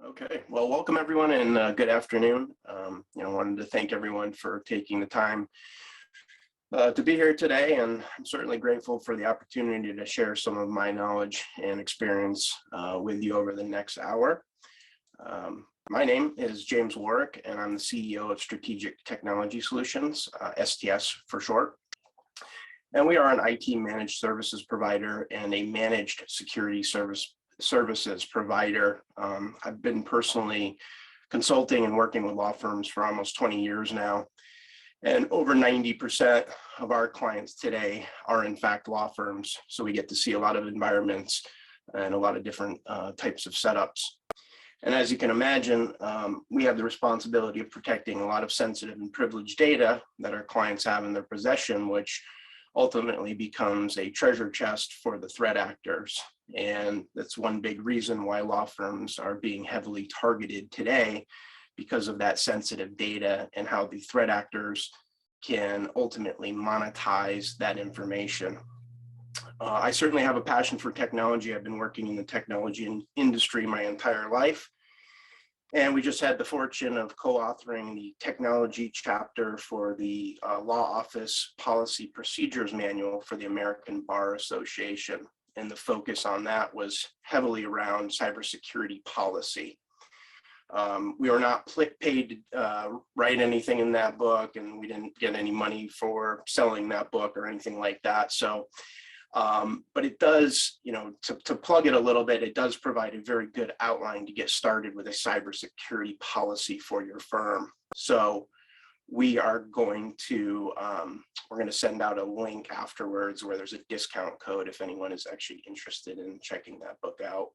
Okay, well, welcome everyone and good afternoon. Wanted to thank everyone for taking the time to be here today, and I'm certainly grateful for the opportunity to share some of my knowledge and experience with you over the next hour. My name is James Warwick, and I'm the CEO of Strategic Technology Solutions, STS for short. And we are an IT managed services provider and a managed security services provider. I've been personally consulting and working with law firms for almost 20 years now. And over 90% of our clients today are in fact law firms. So we get to see a lot of environments and a lot of different types of setups. And as you can imagine, we have the responsibility of protecting a lot of sensitive and privileged data that our clients have in their possession, which ultimately becomes a treasure chest for the threat actors. And that's one big reason why law firms are being heavily targeted today, because of that sensitive data and how the threat actors can ultimately monetize that information. I certainly have a passion for technology. I've been working in the technology industry my entire life. And we just had the fortune of co-authoring the technology chapter for the Law Office Policy Procedures Manual for the American Bar Association. And the focus on that was heavily around cybersecurity policy. We were not paid to write anything in that book, and we didn't get any money for selling that book or anything like that. So, but it does, to plug it a little bit, it does provide a very good outline to get started with a cybersecurity policy for your firm. So we are going to, we're going to send out a link afterwards where there's a discount code if anyone is actually interested in checking that book out.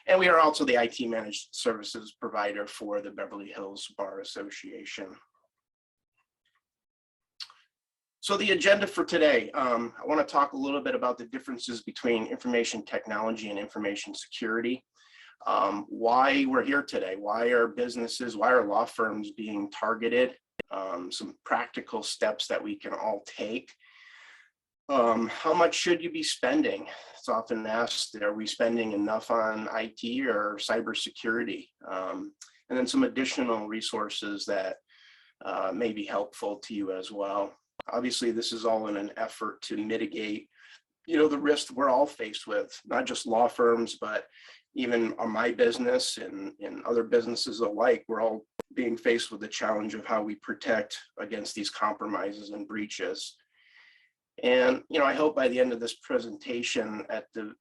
And we are also the IT managed services provider for the Beverly Hills Bar Association. So the agenda for today, I want to talk a little bit about the differences between information technology and information security. Why we're here today, why are law firms being targeted, some practical steps that we can all take. How much should you be spending? It's often asked, are we spending enough on IT or cybersecurity? And then some additional resources that may be helpful to you as well. Obviously, this is all in an effort to mitigate, the risk we're all faced with, not just law firms, but even on my business and other businesses alike. We're all being faced with the challenge of how we protect against these compromises and breaches. And, I hope by the end of this presentation, at the,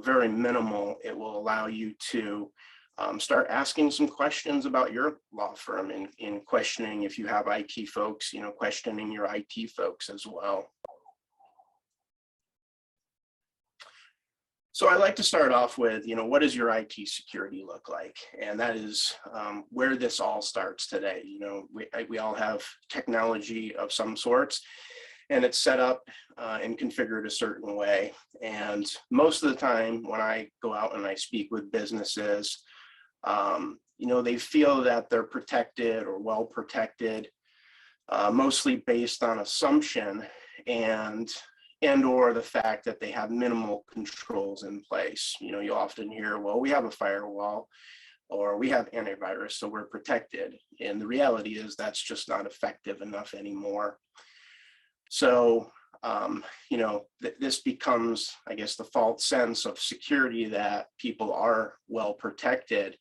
very minimal, it will allow you to start asking some questions about your law firm and questioning, if you have IT folks, questioning your IT folks as well. So I like to start off with, what does your IT security look like? And that is where this all starts today. We all have technology of some sorts, and it's set up and configured a certain way. And most of the time when I go out and I speak with businesses, they feel that they're protected or well protected, mostly based on assumption and or the fact that they have minimal controls in place. You often hear, well, we have a firewall or we have antivirus, so we're protected. And the reality is that's just not effective enough anymore. So, this becomes, I guess, the false sense of security that people are well protected.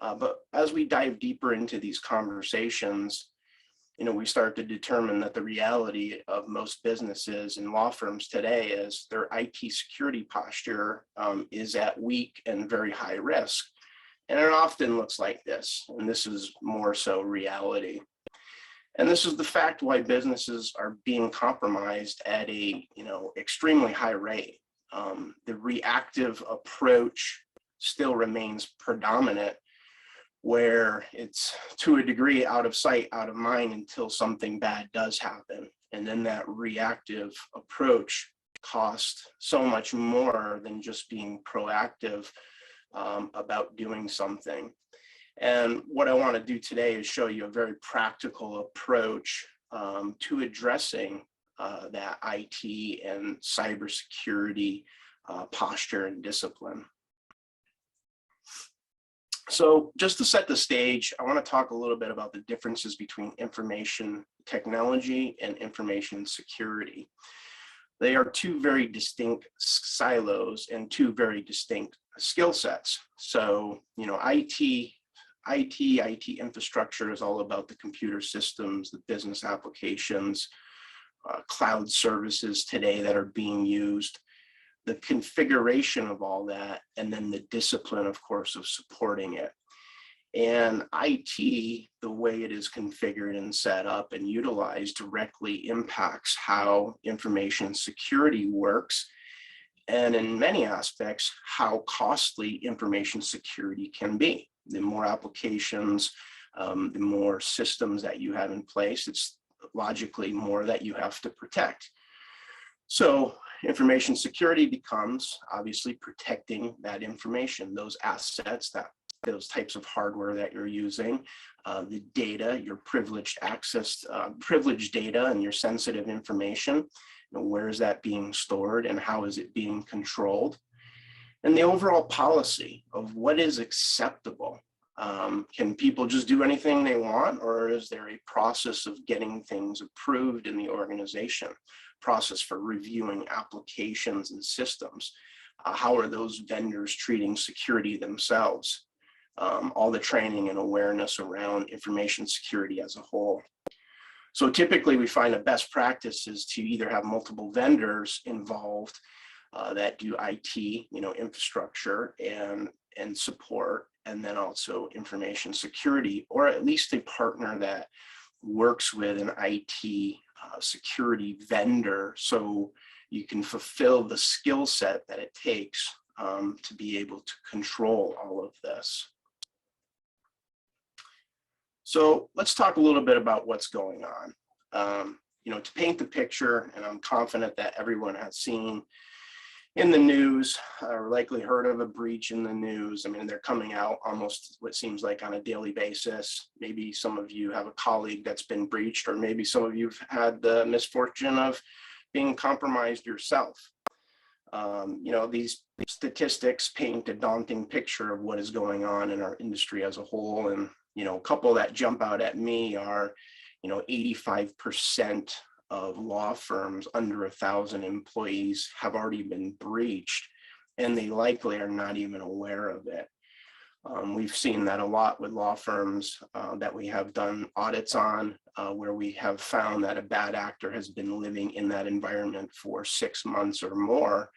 But as we dive deeper into these conversations, we start to determine that the reality of most businesses and law firms today is their IT security posture is at weak and very high risk. And it often looks like this, and this is more so reality. And this is the fact why businesses are being compromised at a, extremely high rate. The reactive approach still remains predominant, where it's to a degree out of sight, out of mind until something bad does happen. And then that reactive approach costs so much more than just being proactive about doing something. And what I want to do today is show you a very practical approach to addressing that IT and cybersecurity posture and discipline. So just to set the stage, I want to talk a little bit about the differences between information technology and information security. They are two very distinct silos and two very distinct skill sets. So, IT infrastructure is all about the computer systems, the business applications, cloud services today that are being used, the configuration of all that, and then the discipline, of course, of supporting it. And IT, the way it is configured and set up and utilized, directly impacts how information security works, and in many aspects, how costly information security can be. The more applications, the more systems that you have in place, it's logically more that you have to protect. So information security becomes obviously protecting that information, those assets, those types of hardware that you're using, the data, your privileged access, privileged data and your sensitive information. Where is that being stored and how is it being controlled? And the overall policy of what is acceptable. Can people just do anything they want, or is there a process of getting things approved in the organization? Process for reviewing applications and systems? How are those vendors treating security themselves? All the training and awareness around information security as a whole. So typically we find a best practice is to either have multiple vendors involved that do IT, infrastructure and support, and then also information security, or at least a partner that works with an IT security vendor, so you can fulfill the skill set that it takes to be able to control all of this. So let's talk a little bit about what's going on. To paint the picture, and I'm confident that everyone has seen in the news or likely heard of a breach in the news. I mean, they're coming out almost what seems like on a daily basis. Maybe some of you have a colleague that's been breached, or maybe some of you've had the misfortune of being compromised yourself. These statistics paint a daunting picture of what is going on in our industry as a whole. And, a couple that jump out at me are, 85% of law firms under 1,000 employees have already been breached, and they likely are not even aware of it. We've seen that a lot with law firms that we have done audits on, where we have found that a bad actor has been living in that environment for 6 months or more,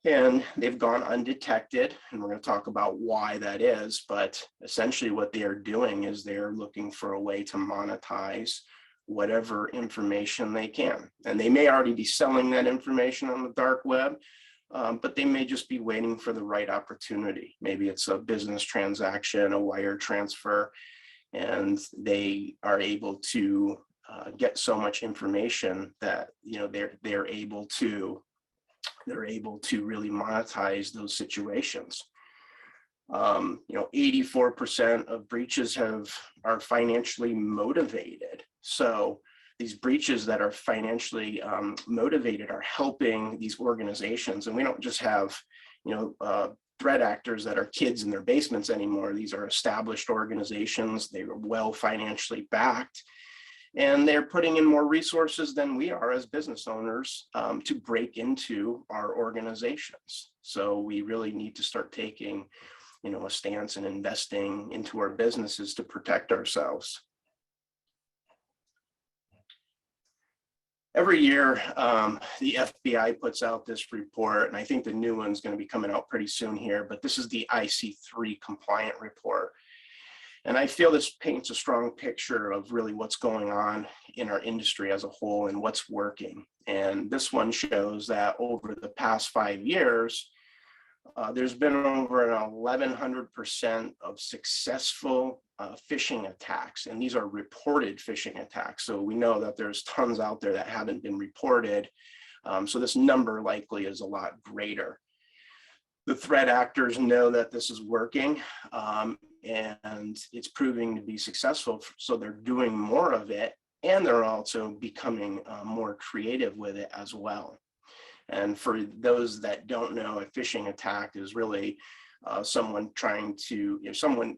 and they've gone undetected. And we're going to talk about why that is, but essentially what they are doing is they're looking for a way to monetize whatever information they can. And they may already be selling that information on the dark web, but they may just be waiting for the right opportunity. Maybe it's a business transaction, a wire transfer, and they are able to get so much information that they're able to really monetize those situations. 84% of breaches are financially motivated. So these breaches that are financially motivated are helping these organizations. And we don't just have, threat actors that are kids in their basements anymore. These are established organizations. They are well financially backed, and they're putting in more resources than we are as business owners to break into our organizations. So we really need to start taking, a stance and investing into our businesses to protect ourselves. Every year, the FBI puts out this report, and I think the new one's going to be coming out pretty soon here, but this is the IC3 compliant report. And I feel this paints a strong picture of really what's going on in our industry as a whole and what's working. And this one shows that over the past 5 years, there's been over an 1,100% of successful phishing attacks. And these are reported phishing attacks. So we know that there's tons out there that haven't been reported. So this number likely is a lot greater. The threat actors know that this is working, and it's proving to be successful. So they're doing more of it, and they're also becoming more creative with it as well. And for those that don't know, a phishing attack is really someone trying to, someone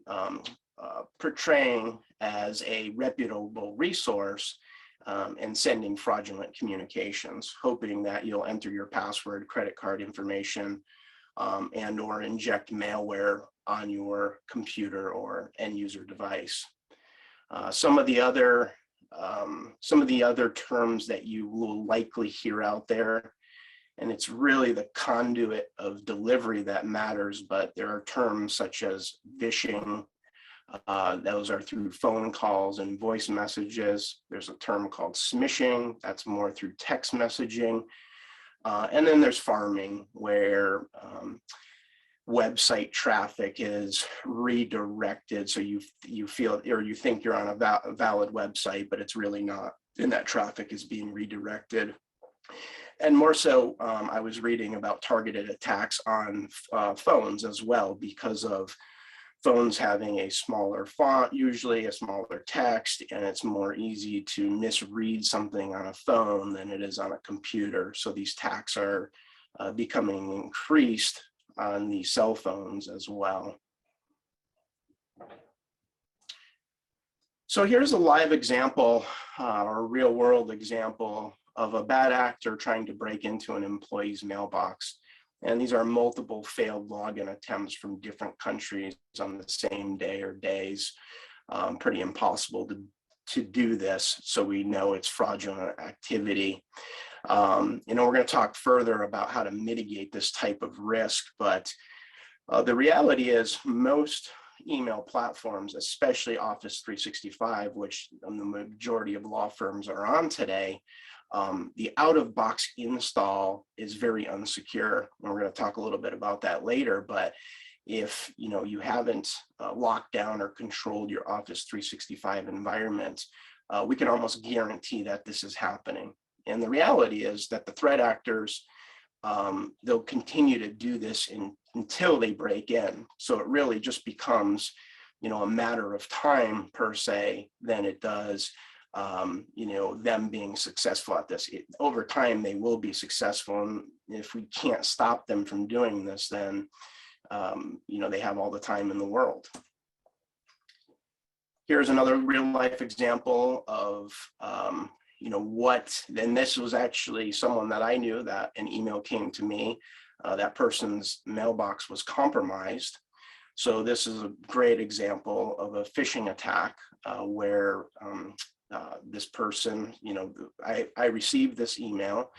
portraying as a reputable resource and sending fraudulent communications, hoping that you'll enter your password, credit card information, and or inject malware on your computer or end user device. Some of the other terms that you will likely hear out there, and it's really the conduit of delivery that matters, but there are terms such as phishing. Those are through phone calls and voice messages. There's a term called smishing, that's more through text messaging. And then there's farming, where website traffic is redirected. So you feel, or you think you're on a valid website, but it's really not, and that traffic is being redirected. And more so, I was reading about targeted attacks on phones as well, because of phones having a smaller font, usually a smaller text, and it's more easy to misread something on a phone than it is on a computer. So these attacks are becoming increased on the cell phones as well. So here's a live example, or a real world example of a bad actor trying to break into an employee's mailbox. And these are multiple failed login attempts from different countries on the same day or days. Pretty impossible to do this, so we know it's fraudulent activity. We're going to talk further about how to mitigate this type of risk, but the reality is most email platforms, especially Office 365, which the majority of law firms are on today, the out-of-box install is very unsecure. And we're going to talk a little bit about that later, but if you haven't locked down or controlled your Office 365 environment, we can almost guarantee that this is happening. And the reality is that the threat actors, they'll continue to do this until they break in. So it really just becomes, a matter of time per se than it does them being successful at this. Over time, they will be successful. And if we can't stop them from doing this, then, they have all the time in the world. Here's another real life example of, and this was actually someone that I knew, that an email came to me, that person's mailbox was compromised. So this is a great example of a phishing attack where this person, I received this email,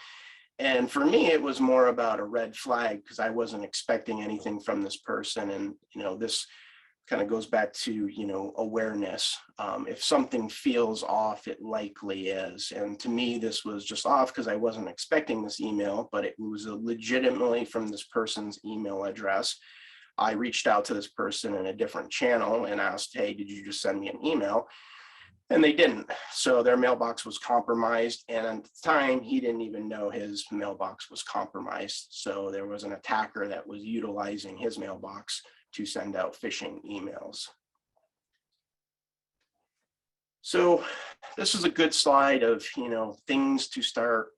and for me, it was more about a red flag because I wasn't expecting anything from this person. And, this kind of goes back to, awareness. If something feels off, it likely is. And to me, this was just off because I wasn't expecting this email, but it was legitimately from this person's email address. I reached out to this person in a different channel and asked, hey, did you just send me an email? And they didn't. So their mailbox was compromised. And at the time, he didn't even know his mailbox was compromised. So there was an attacker that was utilizing his mailbox to send out phishing emails. So this is a good slide of, things to start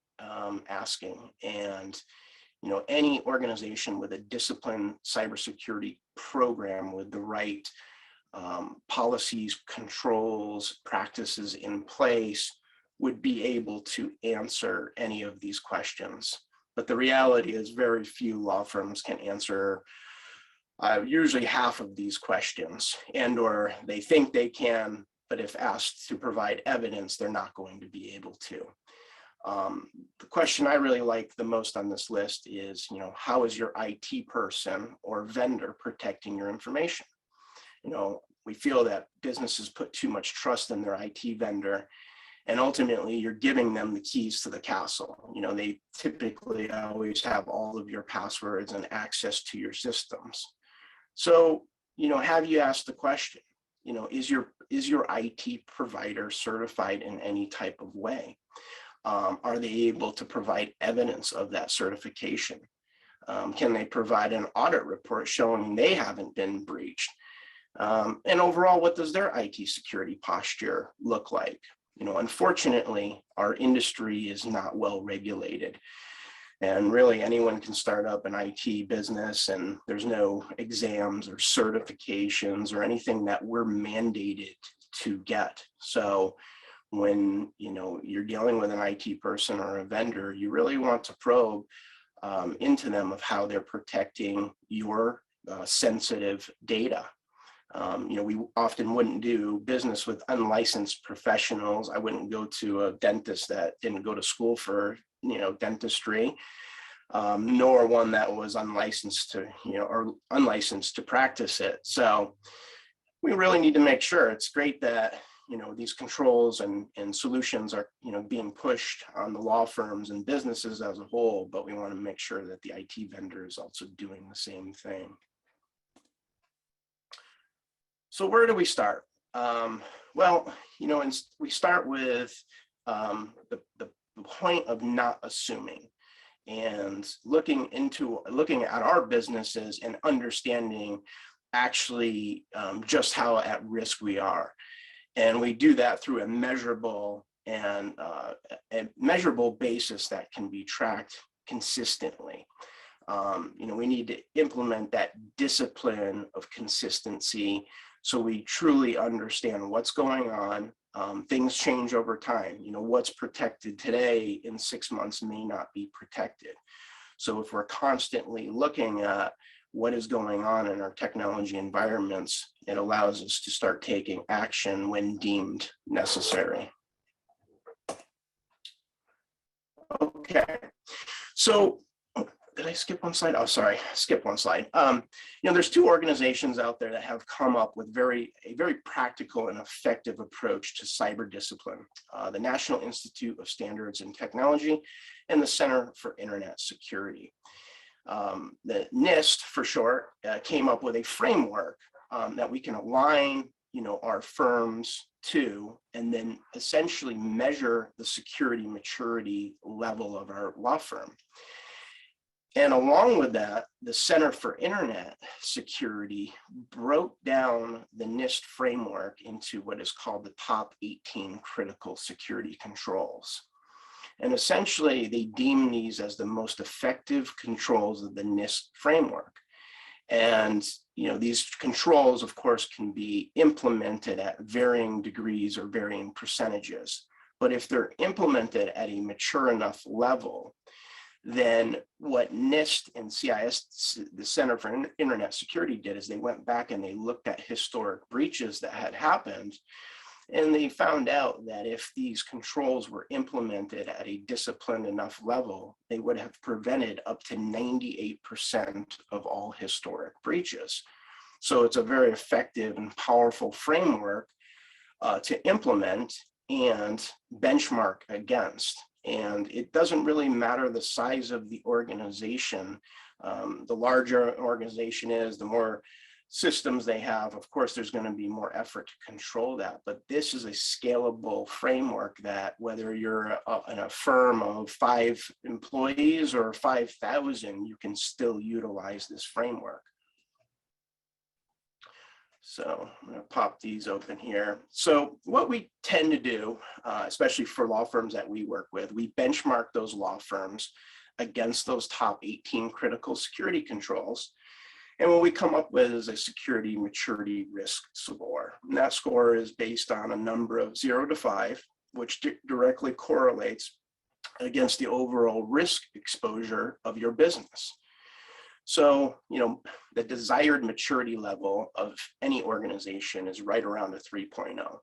asking. And, any organization with a disciplined cybersecurity program with the right policies, controls, practices in place would be able to answer any of these questions. But the reality is very few law firms can answer usually half of these questions, and or they think they can, but if asked to provide evidence, they're not going to be able to. The question I really like the most on this list is, how is your IT person or vendor protecting your information? We feel that businesses put too much trust in their IT vendor, and ultimately you're giving them the keys to the castle. They typically always have all of your passwords and access to your systems. So, have you asked the question, is your IT provider certified in any type of way? Are they able to provide evidence of that certification? Can they provide an audit report showing they haven't been breached? And overall, what does their IT security posture look like? Unfortunately, our industry is not well regulated. And really anyone can start up an IT business, and there's no exams or certifications or anything that we're mandated to get. So when you're dealing with an IT person or a vendor, you really want to probe into them of how they're protecting your sensitive data. We often wouldn't do business with unlicensed professionals. I wouldn't go to a dentist that didn't go to school for dentistry, nor one that was unlicensed to or unlicensed to practice it. So we really need to make sure. It's great that these controls and solutions are being pushed on the law firms and businesses as a whole, but we want to make sure that the IT vendor is also doing the same thing. So where do we start? Well, we start with the point of not assuming, and looking at our businesses and understanding actually just how at risk we are. And we do that through a measurable basis that can be tracked consistently. We need to implement that discipline of consistency so we truly understand what's going on. Things change over time. What's protected today in 6 months may not be protected. So if we're constantly looking at what is going on in our technology environments, it allows us to start taking action when deemed necessary. Okay, so did I skip one slide? Oh, sorry, skip one slide. There's 2 organizations out there that have come up with a very practical and effective approach to cyber discipline. The National Institute of Standards and Technology and the Center for Internet Security. The NIST, for short, came up with a framework that we can align our firms to, and then essentially measure the security maturity level of our law firm. And along with that, the Center for Internet Security broke down the NIST framework into what is called the top 18 critical security controls. And essentially, they deem these as the most effective controls of the NIST framework. And these controls, of course, can be implemented at varying degrees or varying percentages. But if they're implemented at a mature enough level, then what NIST and CIS, the Center for Internet Security, did is they went back and they looked at historic breaches that had happened. And they found out that if these controls were implemented at a disciplined enough level, they would have prevented up to 98% of all historic breaches. So it's a very effective and powerful framework to implement and benchmark against. And it doesn't really matter the size of the organization. The larger an organization is, the more systems they have, of course, there's going to be more effort to control that. But this is a scalable framework that whether you're in a firm of 5 employees or 5,000, you can still utilize this framework. So I'm going to pop these open here. So what we tend to do, especially for law firms that we work with, we benchmark those law firms against those top 18 critical security controls. And what we come up with is a security maturity risk score. And that score is based on a number of 0 to 5, which directly correlates against the overall risk exposure of your business. So, the desired maturity level of any organization is right around a 3.0.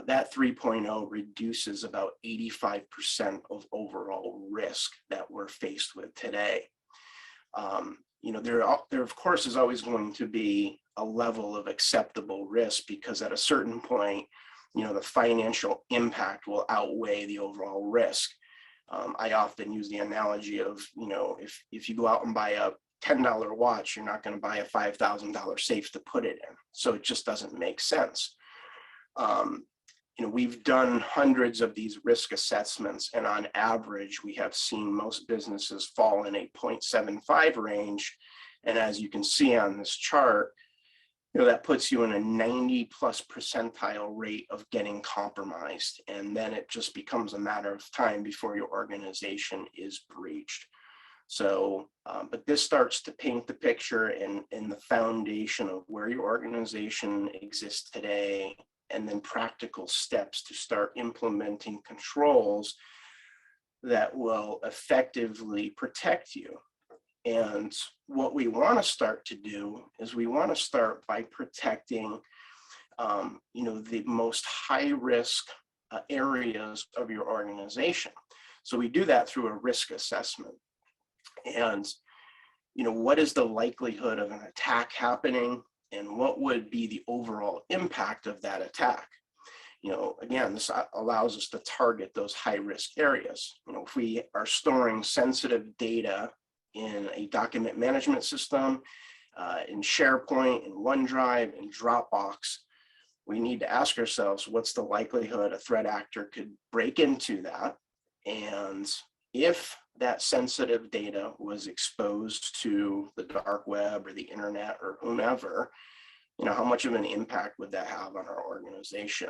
That 3.0 reduces about 85% of overall risk that we're faced with today. There of course is always going to be a level of acceptable risk, because at a certain point, the financial impact will outweigh the overall risk. I often use the analogy of, if you go out and buy a $10 watch, you're not going to buy a $5,000 safe to put it in. So it just doesn't make sense. We've done hundreds of these risk assessments, and on average, we have seen most businesses fall in a 0.75 range. And as you can see on this chart, that puts you in a 90+ percentile rate of getting compromised. And then it just becomes a matter of time before your organization is breached. So, but this starts to paint the picture and the foundation of where your organization exists today, and then practical steps to start implementing controls that will effectively protect you. And what we want to start to do is we want to start by protecting, the most high risk areas of your organization. So we do that through a risk assessment. And, what is the likelihood of an attack happening, and what would be the overall impact of that attack? Again, this allows us to target those high risk areas. If we are storing sensitive data in a document management system, in SharePoint, in OneDrive, in Dropbox, we need to ask ourselves, what's the likelihood a threat actor could break into that? And if that sensitive data was exposed to the dark web or the internet or whomever, how much of an impact would that have on our organization?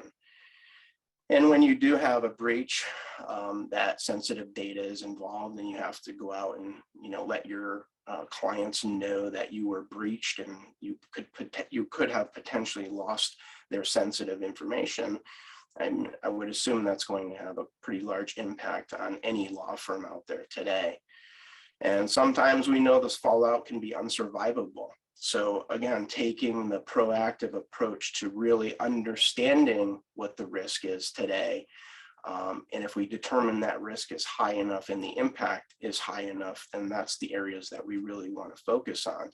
And when you do have a breach, that sensitive data is involved, and you have to go out and let your clients know that you were breached, and you could have potentially lost their sensitive information. And I would assume that's going to have a pretty large impact on any law firm out there today. And sometimes we know this fallout can be unsurvivable. So again, taking the proactive approach to really understanding what the risk is today. And if we determine that risk is high enough and the impact is high enough, then that's the areas that we really want to focus on.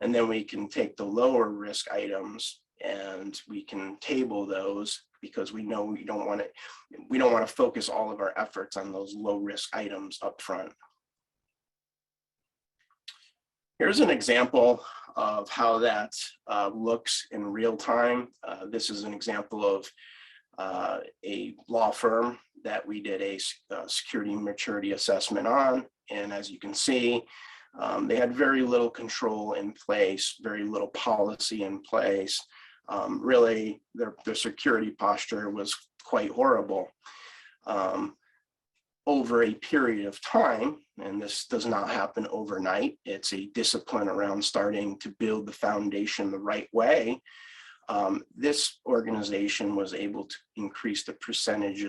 And then we can take the lower risk items and we can table those, because we know we don't want to focus all of our efforts on those low risk items up front. Here's an example of how that looks in real time. This is an example of a law firm that we did a security maturity assessment on. And as you can see, they had very little control in place, very little policy in place. Really, their security posture was quite horrible. Over a period of time, and this does not happen overnight, it's a discipline around starting to build the foundation the right way. This organization was able to increase the percentage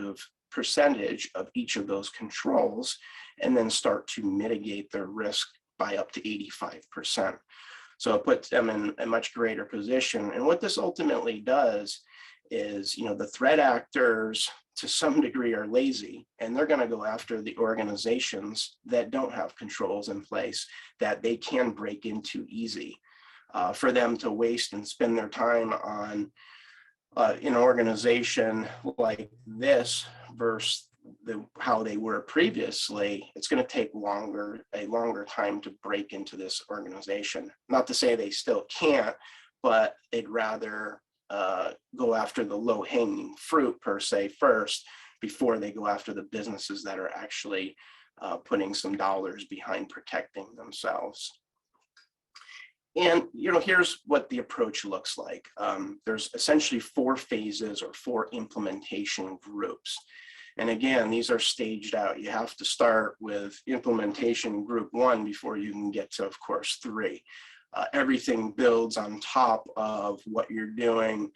of each of those controls, and then start to mitigate their risk by up to 85%. So it puts them in a much greater position. And what this ultimately does is, the threat actors to some degree are lazy, and they're going to go after the organizations that don't have controls in place that they can break into easy. For them to waste and spend their time on an organization like this versus how they were previously, it's going to take a longer time to break into this organization. Not to say they still can't, but they'd rather go after the low-hanging fruit per se first, before they go after the businesses that are actually putting some dollars behind protecting themselves. And here's what the approach looks like. There's essentially 4 phases or 4 implementation groups. And again, these are staged out. You have to start with implementation group 1 before you can get to, of course, 3. Everything builds on top of what you're doing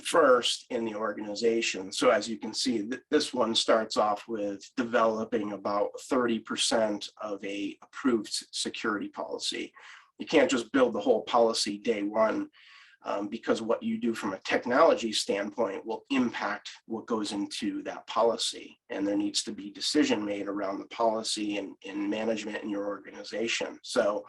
first in the organization. So as you can see, this one starts off with developing about 30% of a approved security policy. You can't just build the whole policy day one, because what you do from a technology standpoint will impact what goes into that policy. And there needs to be decision made around the policy and management in your organization. So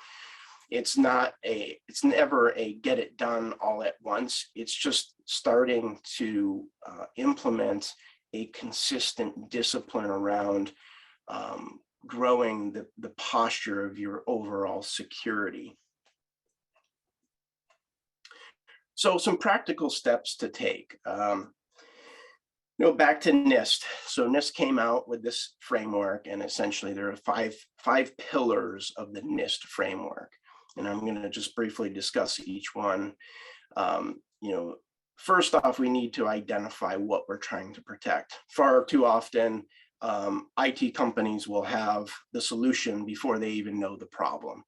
it's never a get it done all at once. It's just starting to implement a consistent discipline around growing the posture of your overall security. So some practical steps to take. Back to NIST. So NIST came out with this framework, and essentially there are five pillars of the NIST framework. And I'm going to just briefly discuss each one. First off, we need to identify what we're trying to protect. Far too often, IT companies will have the solution before they even know the problem.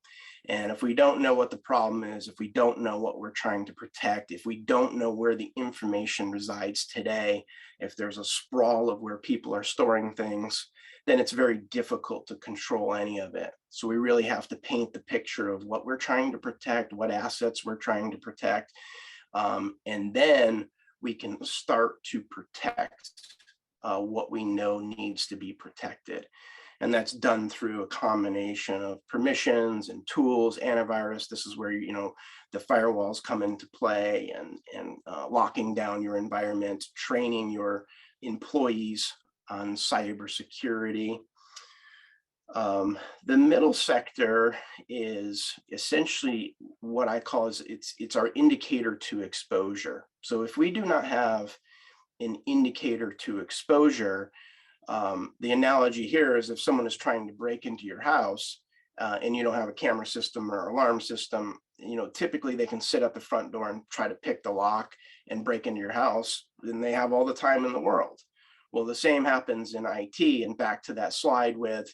And if we don't know what the problem is, if we don't know what we're trying to protect, if we don't know where the information resides today, if there's a sprawl of where people are storing things, then it's very difficult to control any of it. So we really have to paint the picture of what we're trying to protect, what assets we're trying to protect, and then we can start to protect what we know needs to be protected. And that's done through a combination of permissions and tools, antivirus. This is where, the firewalls come into play, and locking down your environment, training your employees on cybersecurity. The middle sector is essentially what I call it's our indicator to exposure. So if we do not have an indicator to exposure, the analogy here is if someone is trying to break into your house and you don't have a camera system or alarm system, typically they can sit at the front door and try to pick the lock and break into your house, then they have all the time in the world. Well, the same happens in IT. And back to that slide with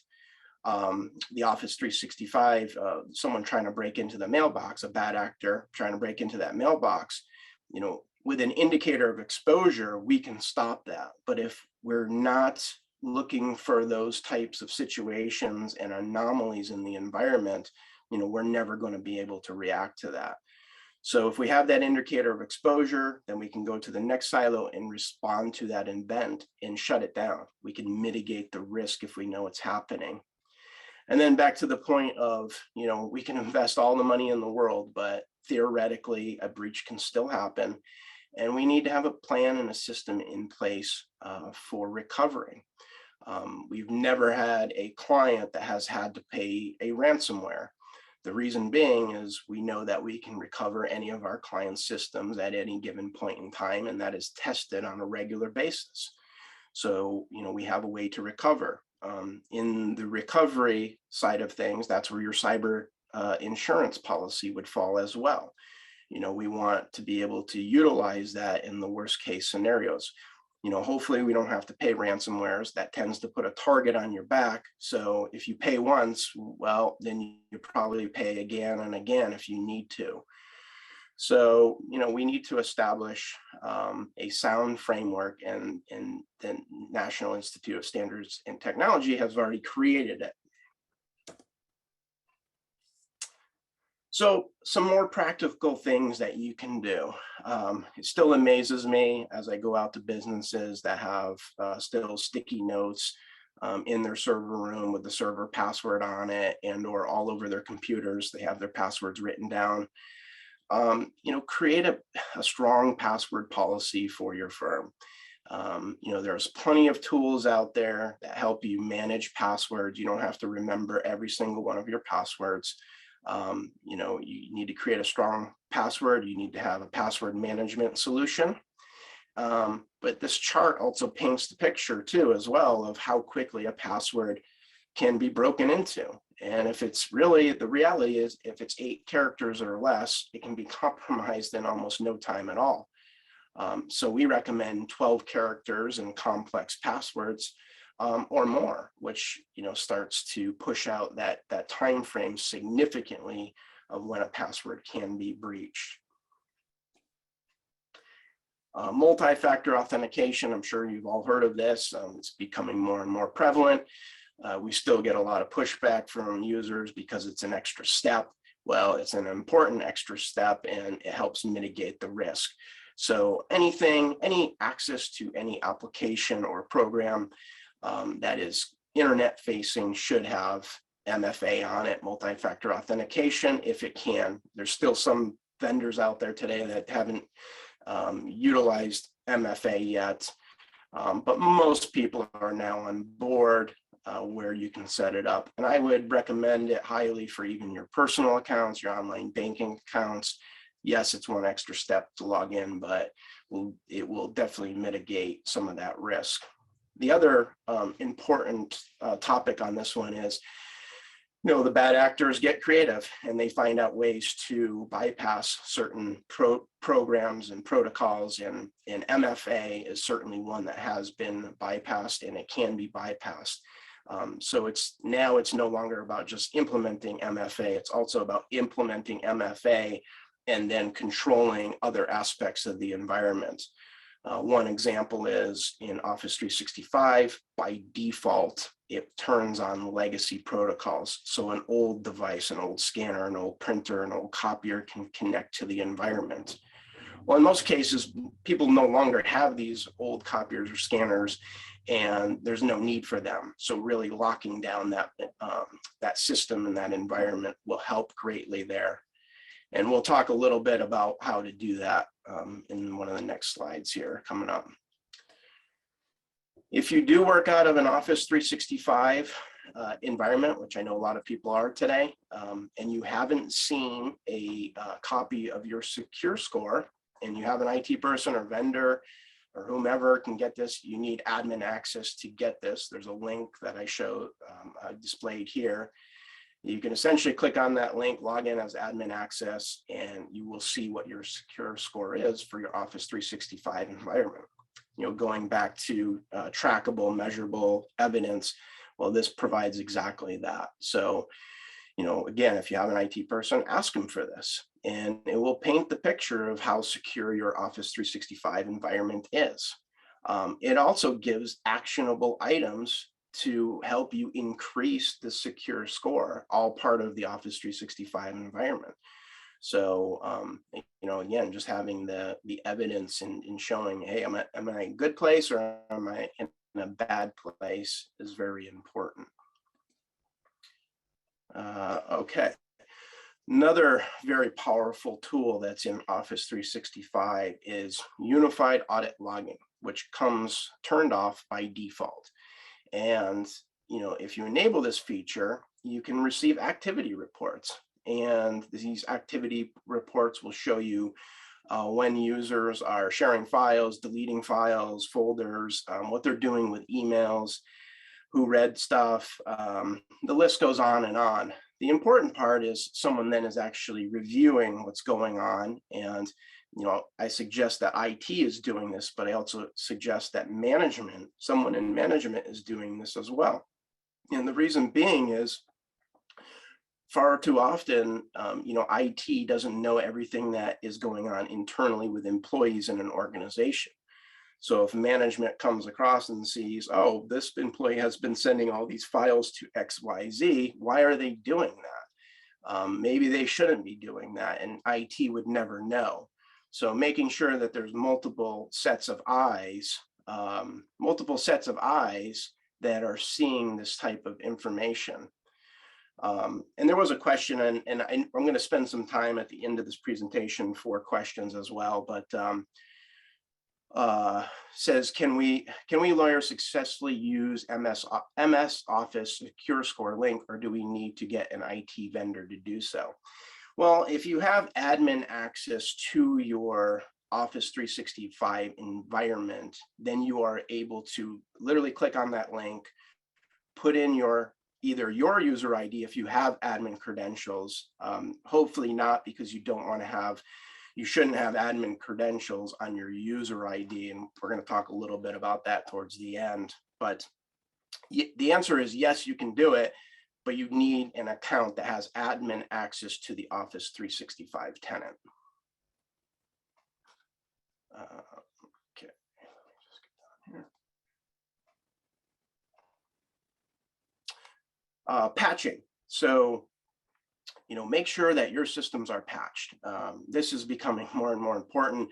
the Office 365, someone trying to break into the mailbox, a bad actor trying to break into that mailbox, with an indicator of exposure, we can stop that. But if we're not looking for those types of situations and anomalies in the environment, we're never going to be able to react to that. So if we have that indicator of exposure, then we can go to the next silo and respond to that event and shut it down. We can mitigate the risk if we know it's happening. And then back to the point of, we can invest all the money in the world, but theoretically a breach can still happen. And we need to have a plan and a system in place for recovery. We've never had a client that has had to pay a ransomware. The reason being is we know that we can recover any of our clients' systems at any given point in time, and that is tested on a regular basis. So, we have a way to recover. In the recovery side of things, that's where your cyber insurance policy would fall as well. We want to be able to utilize that in the worst case scenarios. Hopefully we don't have to pay ransomwares. That tends to put a target on your back. So if you pay once, well, then you probably pay again and again if you need to. So, we need to establish a sound framework, and the National Institute of Standards and Technology has already created it. So some more practical things that you can do. It still amazes me as I go out to businesses that have still sticky notes in their server room with the server password on it, and or all over their computers, they have their passwords written down. Create a strong password policy for your firm. There's plenty of tools out there that help you manage passwords. You don't have to remember every single one of your passwords. You need to create a strong password. You need to have a password management solution. But this chart also paints the picture too, as well, of how quickly a password can be broken into. And if it's really, the reality is, if it's 8 characters or less, it can be compromised in almost no time at all. So we recommend 12 characters and complex passwords or more, which starts to push out that time frame significantly of when a password can be breached. Multi-factor authentication, I'm sure you've all heard of this. It's becoming more and more prevalent. We still get a lot of pushback from users because it's an extra step. Well, it's an important extra step, and it helps mitigate the risk. So any access to any application or program that is internet facing should have MFA on it, multi-factor authentication, if it can. There's still some vendors out there today that haven't utilized MFA yet, but most people are now on board where you can set it up. And I would recommend it highly for even your personal accounts, your online banking accounts. Yes, it's one extra step to log in, but it will definitely mitigate some of that risk. The other important topic on this one is The bad actors get creative and they find out ways to bypass certain programs and protocols, and MFA is certainly one that has been bypassed, and it can be bypassed. So it's no longer about just implementing MFA, it's also about implementing MFA and then controlling other aspects of the environment. One example is in Office 365, by default, it turns on legacy protocols. So an old device, an old scanner, an old printer, an old copier can connect to the environment. Well, in most cases, people no longer have these old copiers or scanners, and there's no need for them. So really locking down that system and that environment will help greatly there. And we'll talk a little bit about how to do that in one of the next slides here coming up. If you do work out of an Office 365 environment, which I know a lot of people are today, and you haven't seen a copy of your secure score, and you have an IT person or vendor or whomever can get this, you need admin access to get this. There's a link that I show displayed here. You can essentially click on that link, log in as admin access, and you will see what your secure score is for your Office 365 environment. Going back to trackable, measurable evidence, well, this provides exactly that. So, again, if you have an IT person, ask them for this, and it will paint the picture of how secure your Office 365 environment is. It also gives actionable items to help you increase the secure score, all part of the Office 365 environment. So, again, just having the evidence in showing, hey, am I in a good place or am I in a bad place is very important. Okay. Another very powerful tool that's in Office 365 is Unified Audit Logging, which comes turned off by default. And, if you enable this feature, you can receive activity reports. And these activity reports will show you when users are sharing files, deleting files, folders, what they're doing with emails, who read stuff. The list goes on and on. The important part is someone then is actually reviewing what's going on. And I suggest that IT is doing this, but I also suggest that someone in management is doing this as well. And the reason being is far too often, IT doesn't know everything that is going on internally with employees in an organization. So if management comes across and sees, oh, this employee has been sending all these files to XYZ, why are they doing that? Maybe they shouldn't be doing that, and IT would never know. So making sure that there's multiple sets of eyes that are seeing this type of information. And there was a question, and I'm going to spend some time at the end of this presentation for questions as well, but says, can we lawyers successfully use MS Office Secure Score link, or do we need to get an IT vendor to do so? Well, if you have admin access to your Office 365 environment, then you are able to literally click on that link, put in either your user ID if you have admin credentials, hopefully not, because you shouldn't have admin credentials on your user ID, and we're going to talk a little bit about that towards the end. But the answer is yes, you can do it, but you need an account that has admin access to the Office 365 tenant. Okay, just get down here. Patching. So, make sure that your systems are patched. This is becoming more and more important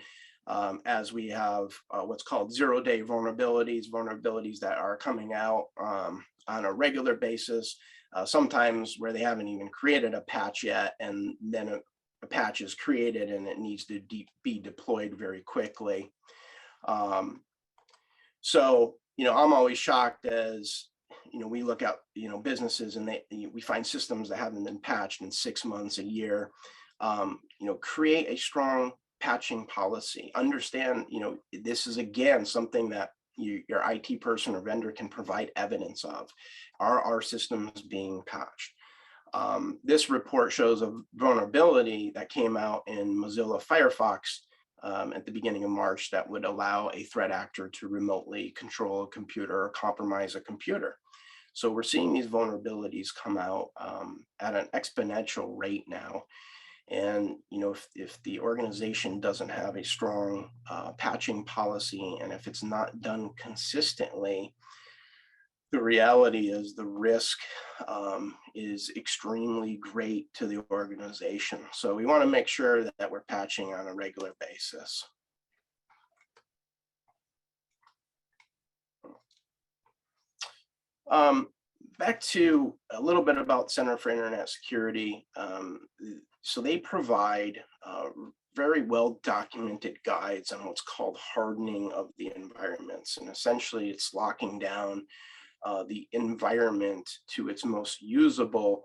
as we have what's called zero-day vulnerabilities that are coming out on a regular basis, sometimes where they haven't even created a patch yet, and then a patch is created and it needs to be deployed very quickly. So, I'm always shocked as we look at businesses, and we find systems that haven't been patched in 6 months, a year. Create a strong patching policy. Understand, this is again something that your IT person or vendor can provide evidence of. Are our systems being patched? This report shows a vulnerability that came out in Mozilla Firefox at the beginning of March that would allow a threat actor to remotely control a computer or compromise a computer. So we're seeing these vulnerabilities come out at an exponential rate now. And if the organization doesn't have a strong patching policy, and if it's not done consistently, the reality is the risk is extremely great to the organization. So we want to make sure that we're patching on a regular basis. Back to a little bit about Center for Internet Security. So they provide very well documented guides on what's called hardening of the environments. And essentially it's locking down the environment to its most usable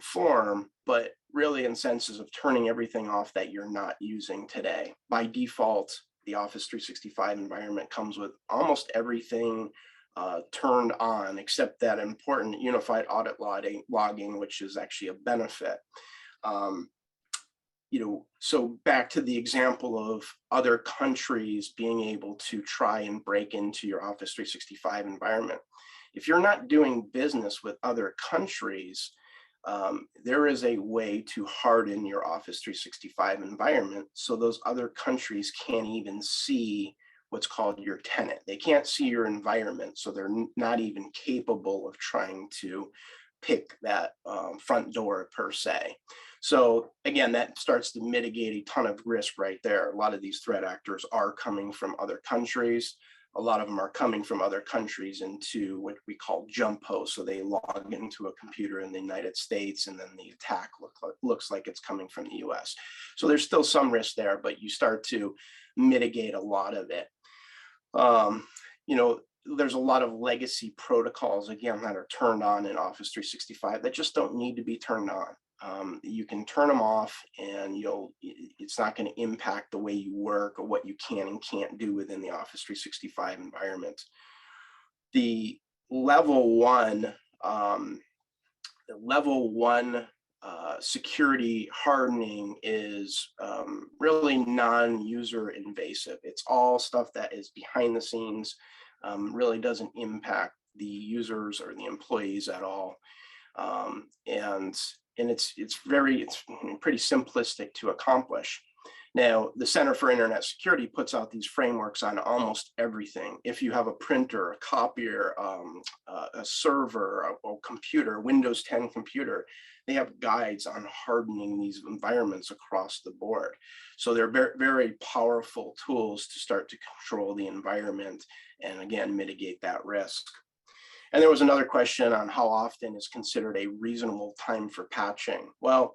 form, but really in senses of turning everything off that you're not using today. By default, the Office 365 environment comes with almost everything turned on, except that important unified audit logging, which is actually a benefit. So back to the example of other countries being able to try and break into your Office 365 environment. If you're not doing business with other countries, there is a way to harden your Office 365 environment so those other countries can't even see what's called your tenant. They can't see your environment, so they're not even capable of trying to pick that front door per se. So again, that starts to mitigate a ton of risk right there. A lot of these threat actors are coming from other countries. A lot of them are coming from other countries into what we call jump hosts. So they log into a computer in the United States, and then the attack looks like it's coming from the US. So there's still some risk there, but you start to mitigate a lot of it. There's a lot of legacy protocols, again, that are turned on in Office 365 that just don't need to be turned on. You can turn them off, and it's not going to impact the way you work or what you can and can't do within the Office 365 environment. The level one security hardening is really non-user invasive. It's all stuff that is behind the scenes, really doesn't impact the users or the employees at all. And it's pretty simplistic to accomplish. Now, the Center for Internet Security puts out these frameworks on almost everything. If you have a printer, a copier, a server, a computer, Windows 10 computer, they have guides on hardening these environments across the board. So they're very, very powerful tools to start to control the environment and, again, mitigate that risk. And there was another question on how often is considered a reasonable time for patching. Well,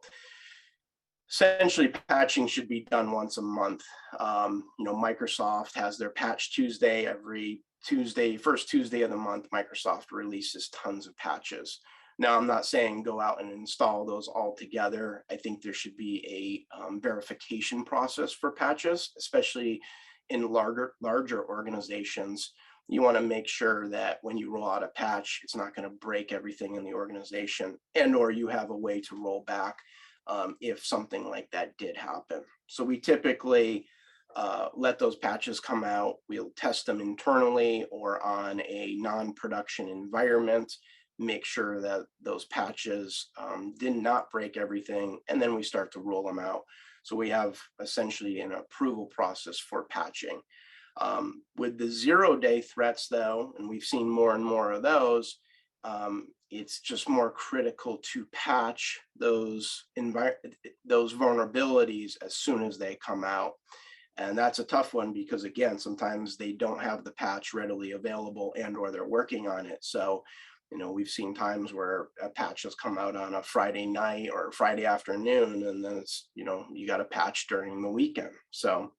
essentially, patching should be done once a month. Microsoft has their Patch Tuesday every Tuesday, first Tuesday of the month. Microsoft releases tons of patches. Now, I'm not saying go out and install those all together. I think there should be a verification process for patches, especially in larger organizations. You want to make sure that when you roll out a patch, it's not going to break everything in the organization, and or you have a way to roll back if something like that did happen. So we typically let those patches come out. We'll test them internally or on a non-production environment, make sure that those patches did not break everything, and then we start to roll them out. So we have essentially an approval process for patching. With the 0-day threats, though, and we've seen more and more of those, it's just more critical to patch those vulnerabilities as soon as they come out. And that's a tough one because, again, sometimes they don't have the patch readily available and or they're working on it. So, we've seen times where a patch has come out on a Friday night or Friday afternoon, and then it's, you got a patch during the weekend. So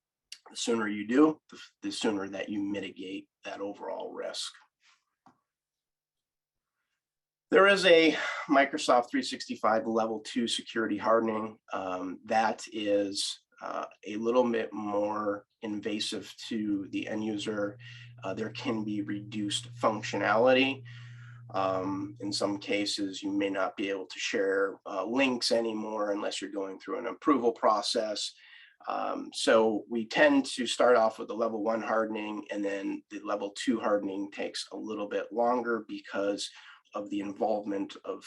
the sooner you do, the sooner that you mitigate that overall risk. There is a Microsoft 365 level 2 security hardening that is a little bit more invasive to the end user. There can be reduced functionality. In some cases, you may not be able to share links anymore unless you're going through an approval process. So we tend to start off with the level 1 hardening, and then the level 2 hardening takes a little bit longer because of the involvement of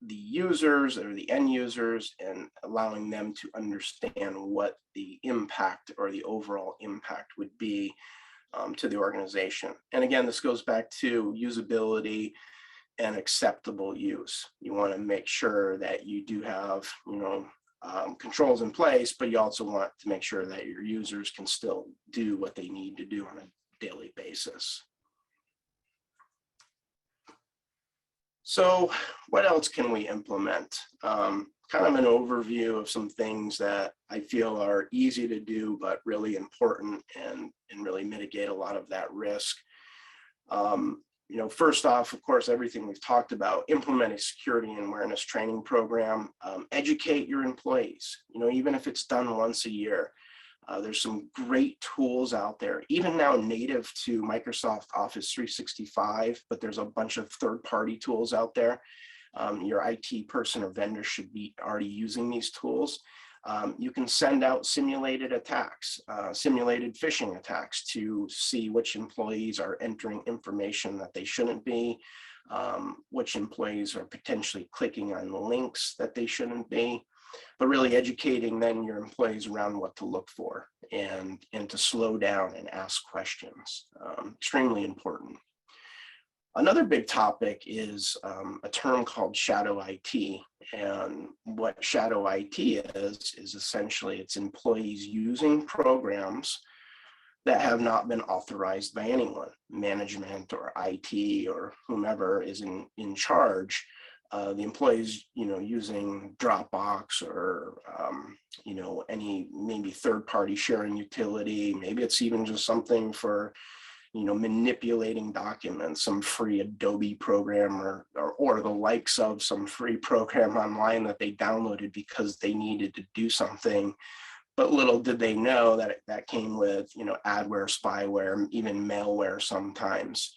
the users or the end users and allowing them to understand what the impact or the overall impact would be to the organization. And again, this goes back to usability and acceptable use. You want to make sure that you do have, controls in place, but you also want to make sure that your users can still do what they need to do on a daily basis. So what else can we implement? Kind of an overview of some things that I feel are easy to do, but really important and really mitigate a lot of that risk. First off, of course, everything we've talked about, implement a security and awareness training program, educate your employees, even if it's done once a year. There's some great tools out there, even now native to Microsoft Office 365, but there's a bunch of third-party tools out there. Your IT person or vendor should be already using these tools. You can send out simulated attacks, simulated phishing attacks to see which employees are entering information that they shouldn't be, which employees are potentially clicking on links that they shouldn't be, but really educating then your employees around what to look for and to slow down and ask questions. Extremely important. Another big topic is a term called shadow IT. And what shadow IT is essentially it's employees using programs that have not been authorized by anyone, management or IT or whomever is in charge. The employees, using Dropbox or, any maybe third-party sharing utility. Maybe it's even just something for, manipulating documents, some free Adobe program or the likes of some free program online that they downloaded because they needed to do something. But little did they know that that came with, adware, spyware, even malware sometimes.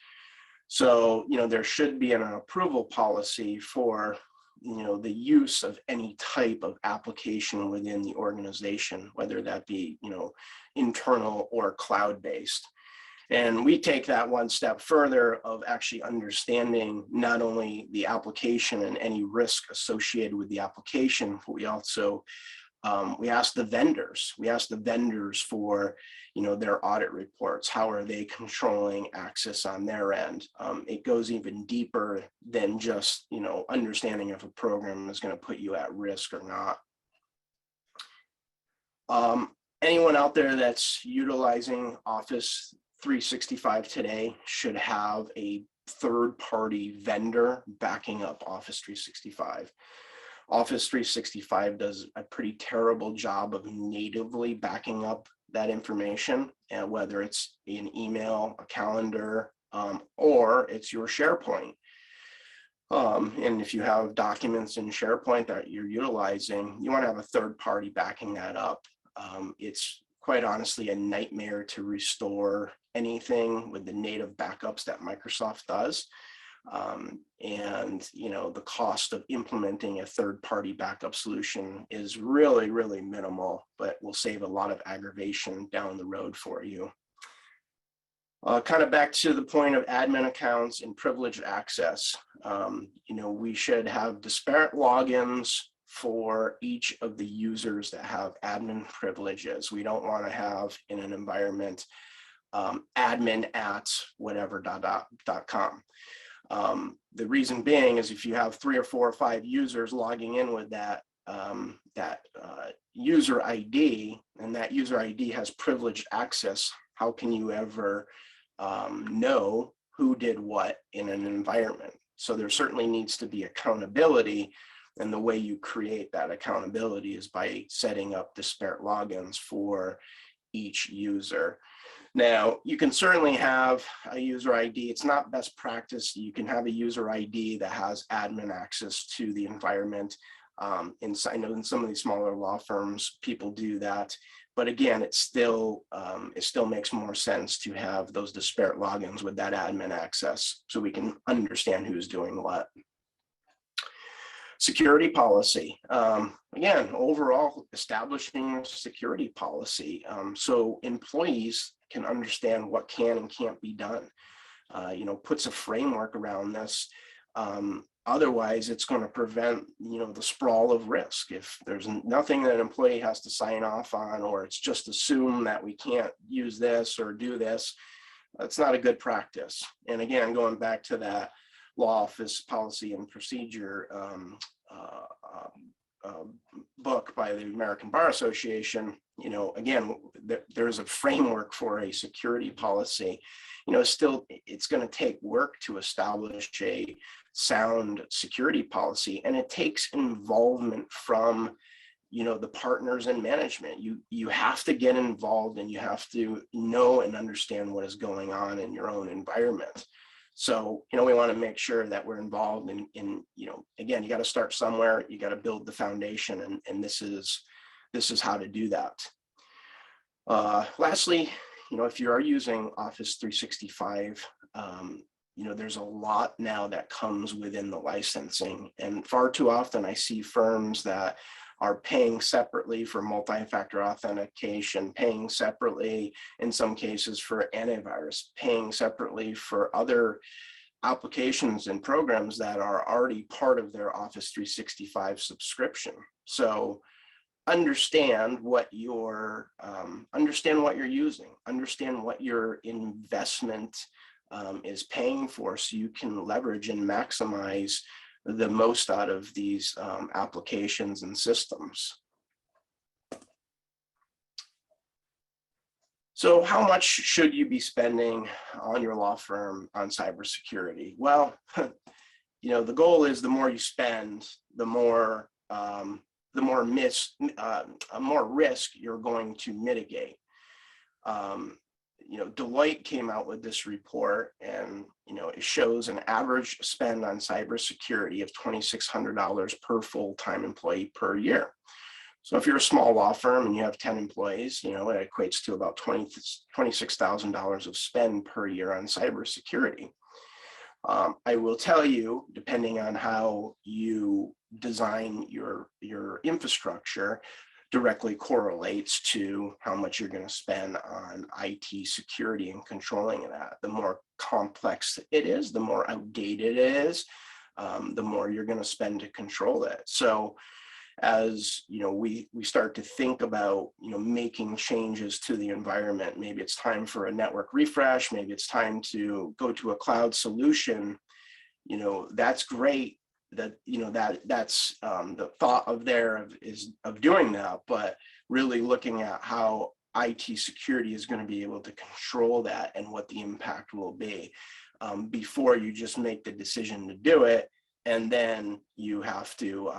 So, there should be an approval policy for, the use of any type of application within the organization, whether that be, internal or cloud-based. And we take that one step further of actually understanding not only the application and any risk associated with the application, but we also we ask the vendors for, their audit reports. How are they controlling access on their end? It goes even deeper than just, understanding if a program is going to put you at risk or not. Anyone out there that's utilizing Office 365 today should have a third-party vendor backing up Office 365. Office 365 does a pretty terrible job of natively backing up that information, and whether it's an email, a calendar, or it's your SharePoint. And if you have documents in SharePoint that you're utilizing, you want to have a third party backing that up. It's quite honestly a nightmare to restore anything with the native backups that Microsoft does. And the cost of implementing a third-party backup solution is really, really minimal, but will save a lot of aggravation down the road for you. Kind of back to the point of admin accounts and privileged access. We should have disparate logins for each of the users that have admin privileges. We don't want to have in an environment admin at whatever.com. The reason being is if you have 3 or 4 or 5 users logging in with that user ID, and that user ID has privileged access, how can you ever know who did what in an environment? So there certainly needs to be accountability, and the way you create that accountability is by setting up disparate logins for each user. Now, you can certainly have a user ID. It's not best practice. You can have a user ID that has admin access to the environment. I know in some of these smaller law firms, people do that. But again, it still makes more sense to have those disparate logins with that admin access so we can understand who's doing what. Security policy. Again, overall, establishing security policy so employees can understand what can and can't be done. Puts a framework around this. Otherwise, it's going to prevent, the sprawl of risk. If there's nothing that an employee has to sign off on, or it's just assumed that we can't use this or do this, that's not a good practice. And again, going back to that law office policy and procedure book by the American Bar Association, again, there's a framework for a security policy. Still, it's going to take work to establish a sound security policy, and it takes involvement from the partners and management. You have to get involved, and you have to know and understand what is going on in your own environment. So, we want to make sure that we're involved in again, you got to start somewhere, you got to build the foundation, and this is how to do that. Lastly, if you are using Office 365, there's a lot now that comes within the licensing, and far too often I see firms that are paying separately for multi-factor authentication, paying separately in some cases for antivirus, paying separately for other applications and programs that are already part of their Office 365 subscription. So understand what you're using, understand what your investment is paying for, so you can leverage and maximize the most out of these applications and systems. So how much should you be spending on your law firm on cybersecurity? Well, the goal is the more you spend, the more risk you're going to mitigate. Deloitte came out with this report, and it shows an average spend on cybersecurity of $2,600 per full-time employee per year. So if you're a small law firm and you have 10 employees, it equates to about $26,000 of spend per year on cybersecurity. I will tell you, depending on how you design your infrastructure, directly correlates to how much you're going to spend on IT security and controlling that. The more complex it is, the more outdated it is, the more you're going to spend to control it. So as we start to think about making changes to the environment, maybe it's time for a network refresh, maybe it's time to go to a cloud solution, that's great. That's the thought of doing that, but really looking at how IT security is going to be able to control that and what the impact will be before you just make the decision to do it, and then you have to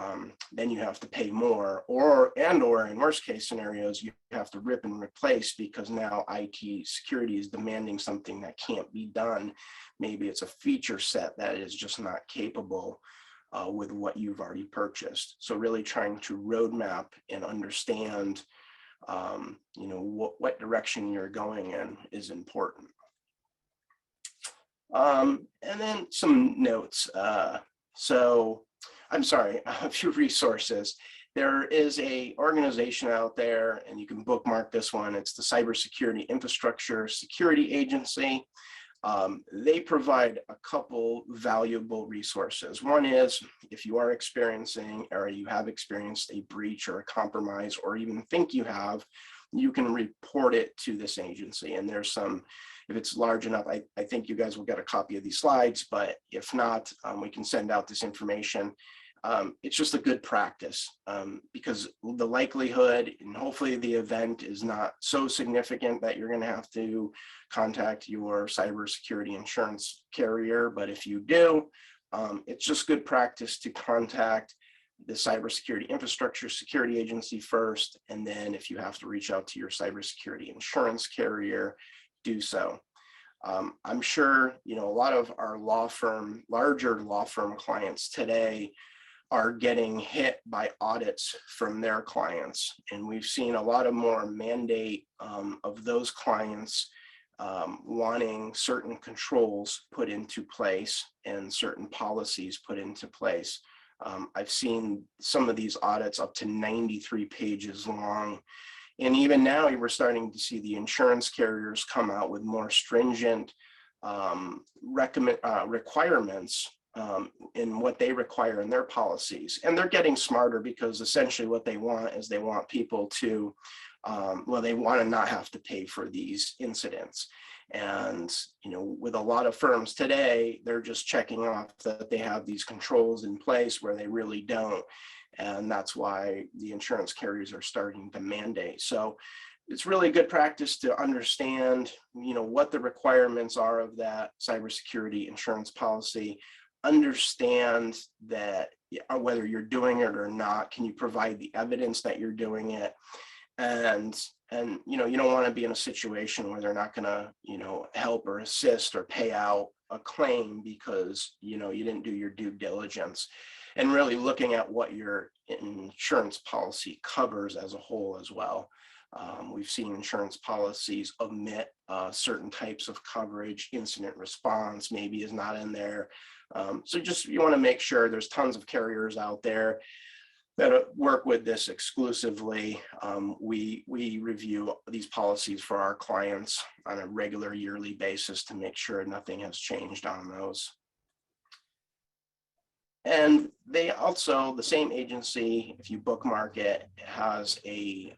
pay more, or in worst case scenarios you have to rip and replace because now IT security is demanding something that can't be done. Maybe it's a feature set that is just not capable with what you've already purchased. So really trying to roadmap and understand, what direction you're going in is important. And then some notes. So I'm sorry, a few resources. There is a organization out there, and you can bookmark this one. It's the Cybersecurity Infrastructure Security Agency. They provide a couple valuable resources. One is if you are experiencing or you have experienced a breach or a compromise, or even think you have, you can report it to this agency. And there's some, if it's large enough, I think you guys will get a copy of these slides, but if not, we can send out this information. It's just a good practice because the likelihood and hopefully the event is not so significant that you're going to have to contact your cybersecurity insurance carrier. But if you do, it's just good practice to contact the Cybersecurity Infrastructure Security Agency first. And then if you have to reach out to your cybersecurity insurance carrier, do so. I'm sure, a lot of our larger law firm clients today are getting hit by audits from their clients. And we've seen a lot of more mandate of those clients wanting certain controls put into place and certain policies put into place. I've seen some of these audits up to 93 pages long. And even now we're starting to see the insurance carriers come out with more stringent requirements in what they require in their policies. And they're getting smarter, because essentially what they want is they want people to, well, they want to not have to pay for these incidents. And, you know, with a lot of firms today, they're just checking off that they have these controls in place where they really don't. And that's why the insurance carriers are starting to mandate. So it's really good practice to understand, you know, what the requirements are of that cybersecurity insurance policy. Understand that whether you're doing it or not, can you provide the evidence that you're doing it? And you know, you don't want to be in a situation where they're not going to, you know, help or assist or pay out a claim because, you know, you didn't do your due diligence. And really looking at what your insurance policy covers as a whole as well. We've seen insurance policies omit certain types of coverage. Incident response maybe is not in there. So just, you want to make sure. There's tons of carriers out there that work with this exclusively. We review these policies for our clients on a regular yearly basis to make sure nothing has changed on those. And they also, the same agency, if you bookmark it, has a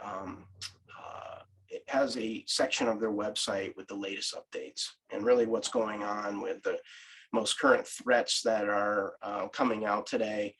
section of their website with the latest updates and really what's going on with the most current threats that are coming out today.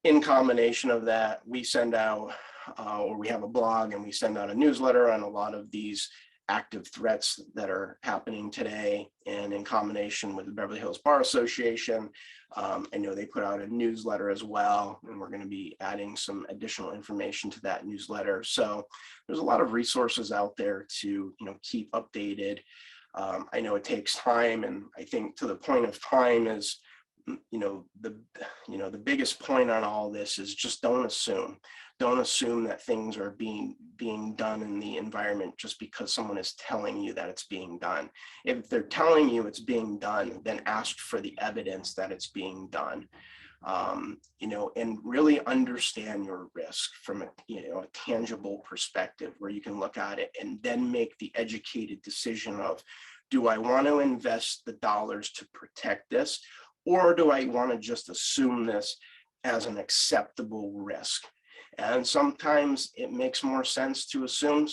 In combination of that, we send out, or we have a blog and we send out a newsletter on a lot of these active threats that are happening today. And in combination with the Beverly Hills Bar Association, I know they put out a newsletter as well, and we're going to be adding some additional information to that newsletter. So there's a lot of resources out there to, you know, keep updated. I know it takes time, and I think to the point of time is, the biggest point on all this is just don't assume that things are being done in the environment just because someone is telling you that it's being done. If they're telling you it's being done, then ask for the evidence that it's being done. And really understand your risk from a tangible perspective where you can look at it and then make the educated decision of, do I want to invest the dollars to protect this? Or do I want to just assume this as an acceptable risk? And sometimes it makes more sense to assume,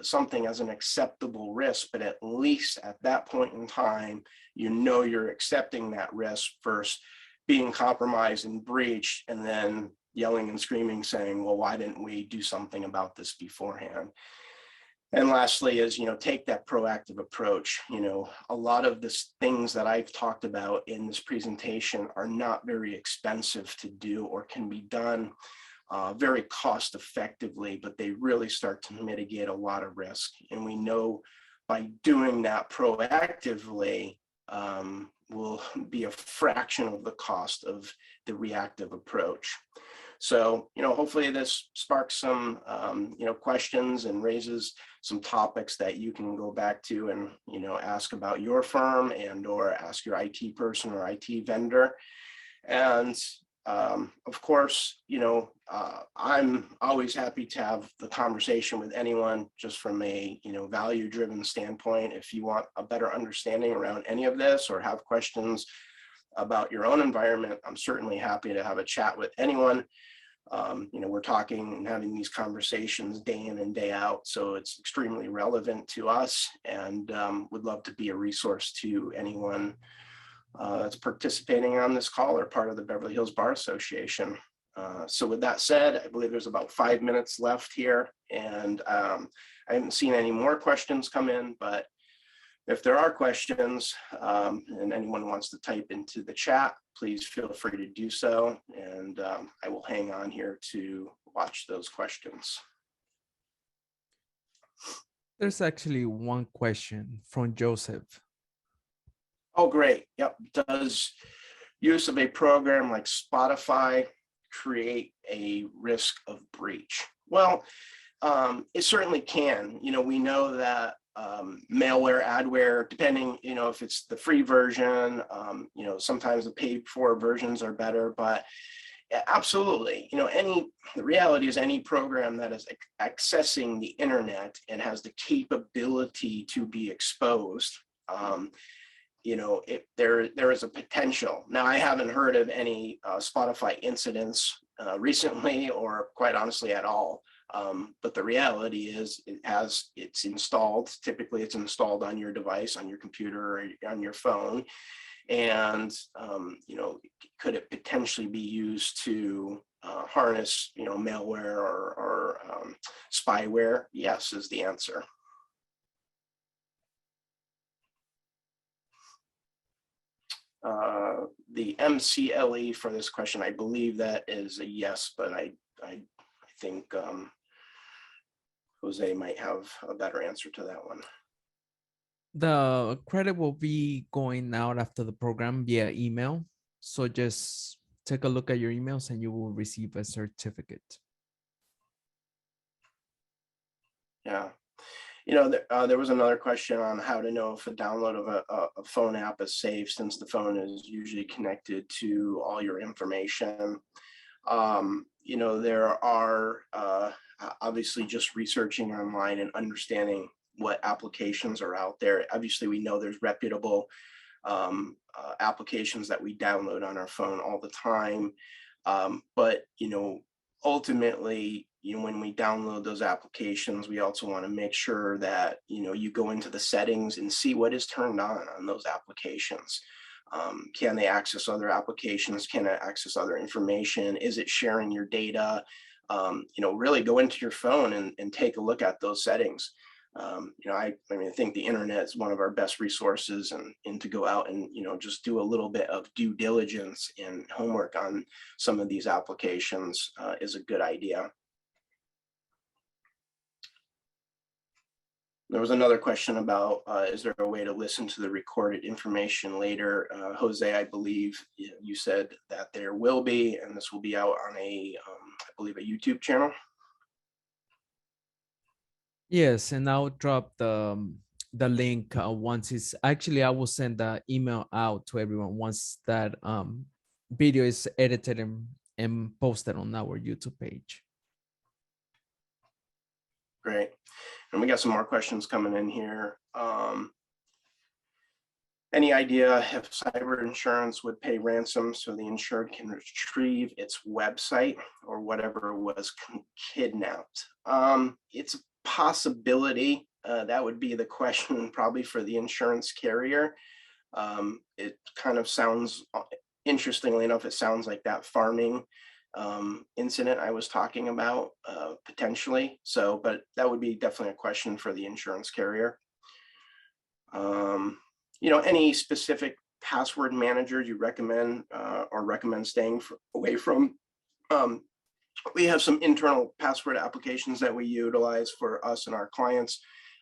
something as an acceptable risk, but at least at that point in time, you're accepting that risk versus being compromised and breached and then yelling and screaming saying, well, why didn't we do something about this beforehand? And lastly is, take that proactive approach. A lot of the things that I've talked about in this presentation are not very expensive to do or can be done very cost effectively, but they really start to mitigate a lot of risk. And we know by doing that proactively will be a fraction of the cost of the reactive approach. So, hopefully this sparks some, questions and raises some topics that you can go back to and, ask about your firm and or ask your IT person or IT vendor. And of course, I'm always happy to have the conversation with anyone just from a, value-driven standpoint. If you want a better understanding around any of this or have questions about your own environment, I'm certainly happy to have a chat with anyone. We're talking and having these conversations day in and day out, so it's extremely relevant to us, and would love to be a resource to anyone that's participating on this call or part of the Beverly Hills Bar Association. So with that said, I believe there's about 5 minutes left here, and I haven't seen any more questions come in, but if there are questions and anyone wants to type into the chat, please feel free to do so, and I will hang on here to watch those questions. There's actually one question from Joseph. Oh, great. Yep. Does use of a program like Spotify create a risk of breach? Well, it certainly can. We know that malware, adware, depending, if it's the free version, sometimes the paid for versions are better, but absolutely. The reality is any program that is accessing the internet and has the capability to be exposed, there is a potential. Now, I haven't heard of any Spotify incidents recently, or quite honestly at all. But the reality is it's installed. Typically, it's installed on your device, on your computer, or on your phone. And, could it potentially be used to harness, malware or spyware? Yes, is the answer. The MCLE for this question, I believe that is a yes, but I think Jose might have a better answer to that one. The credit will be going out after the program via email. So just take a look at your emails and you will receive a certificate. Yeah. There was another question on how to know if a download of a phone app is safe, since the phone is usually connected to all your information. There are obviously just researching online and understanding what applications are out there. Obviously, we know there's reputable applications that we download on our phone all the time. But ultimately, when we download those applications, we also want to make sure that, you go into the settings and see what is turned on those applications. Can they access other applications? Can it access other information? Is it sharing your data? Really go into your phone and take a look at those settings. I think the internet is one of our best resources, and to go out and, just do a little bit of due diligence and homework on some of these applications is a good idea. There was another question about, is there a way to listen to the recorded information later? Jose, I believe you said that there will be, and this will be out on I believe a YouTube channel. Yes, and I'll drop the link once it's actually, I will send the email out to everyone once that video is edited and posted on our YouTube page. Great. And we got some more questions coming in here. Any idea if cyber insurance would pay ransom so the insured can retrieve its website or whatever was kidnapped? It's a possibility. That would be the question probably for the insurance carrier. It kind of sounds, interestingly enough, it sounds like that farming incident I was talking about, potentially. So, but that would be definitely a question for the insurance carrier. Any specific password managers you recommend or recommend staying away from? We have some internal password applications that we utilize for us and our clients,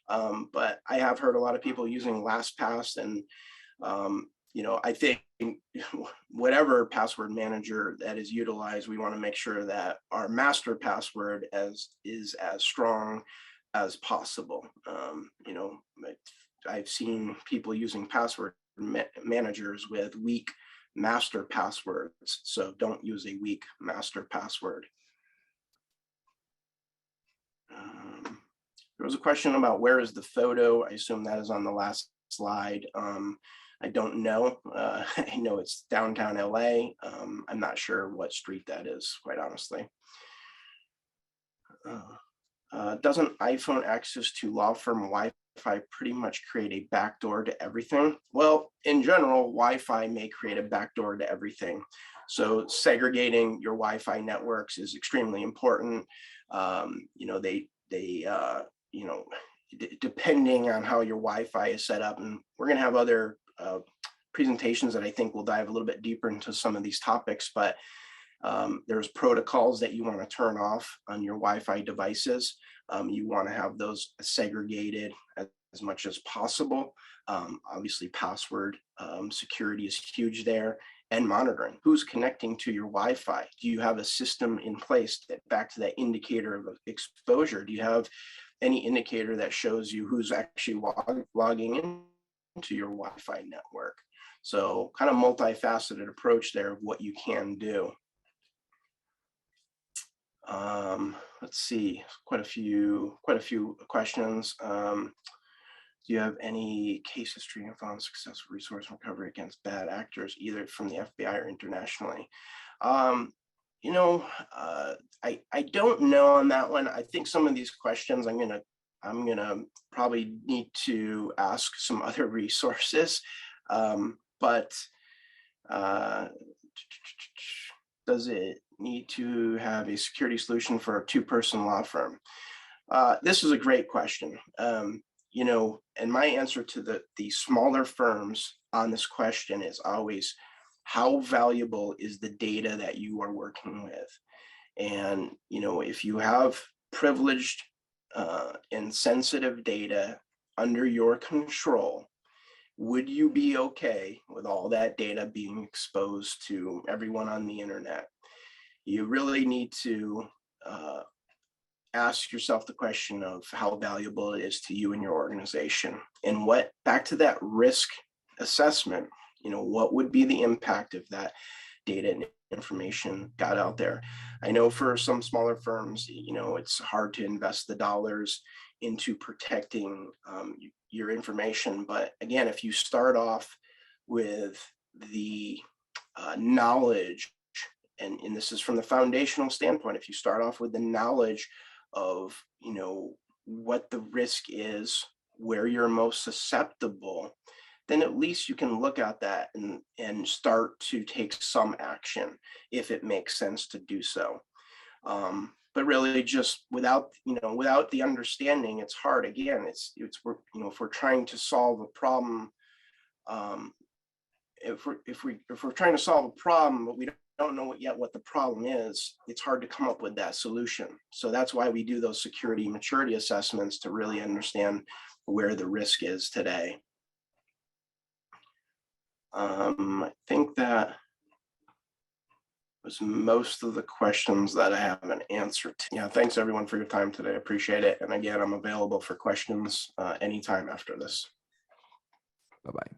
but I have heard a lot of people using LastPass, and I think whatever password manager that is utilized, we want to make sure that our master password is as strong as possible. I've seen people using password managers with weak master passwords, so don't use a weak master password. There was a question about where is the photo. I assume that is on the last slide. I don't know. I know it's downtown LA. I'm not sure what street that is, quite honestly. Doesn't iPhone access to law firm Wi-Fi pretty much create a backdoor to everything? Well, in general, Wi-Fi may create a backdoor to everything. So segregating your Wi-Fi networks is extremely important. Depending on how your Wi-Fi is set up, and we're going to have other presentations that I think will dive a little bit deeper into some of these topics, but there's protocols that you want to turn off on your Wi-Fi devices. You want to have those segregated as much as possible. Obviously, password security is huge there. and monitoring. Who's connecting to your Wi-Fi? Do you have a system in place that, back to that indicator of exposure? Do you have any indicator that shows you who's actually logging into your Wi-Fi network? So kind of multifaceted approach there of what you can do. Let's see, quite a few questions. Do you have any case history and found successful resource recovery against bad actors, either from the FBI or internationally? You know, I don't know on that one. I think some of these questions I'm gonna probably need to ask some other resources. But does it need to have a security solution for a two-person law firm? This is a great question. You know, and my answer to the smaller firms on this question is always, how valuable is the data that you are working with? And, you know, if you have privileged and sensitive data under your control, would you be okay with all that data being exposed to everyone on the internet? You really need to ask yourself the question of how valuable it is to you and your organization. And what, back to that risk assessment, you know, what would be the impact if that data and information got out there? I know for some smaller firms, you know, it's hard to invest the dollars into protecting your information. But again, if you start off with the knowledge, and this is from the foundational standpoint, if you start off with the knowledge of, you know, what the risk is, where you're most susceptible, then at least you can look at that and start to take some action if it makes sense to do so. But really, just without the understanding, it's hard. Again, if we're trying to solve a problem, if we're trying to solve a problem, but we don't know what the problem is, it's hard to come up with that solution. So that's why we do those security maturity assessments, to really understand where the risk is today. I think that was most of the questions that I have an answer to. Yeah, thanks everyone for your time today. I appreciate it. And again, I'm available for questions anytime after this. Bye-bye.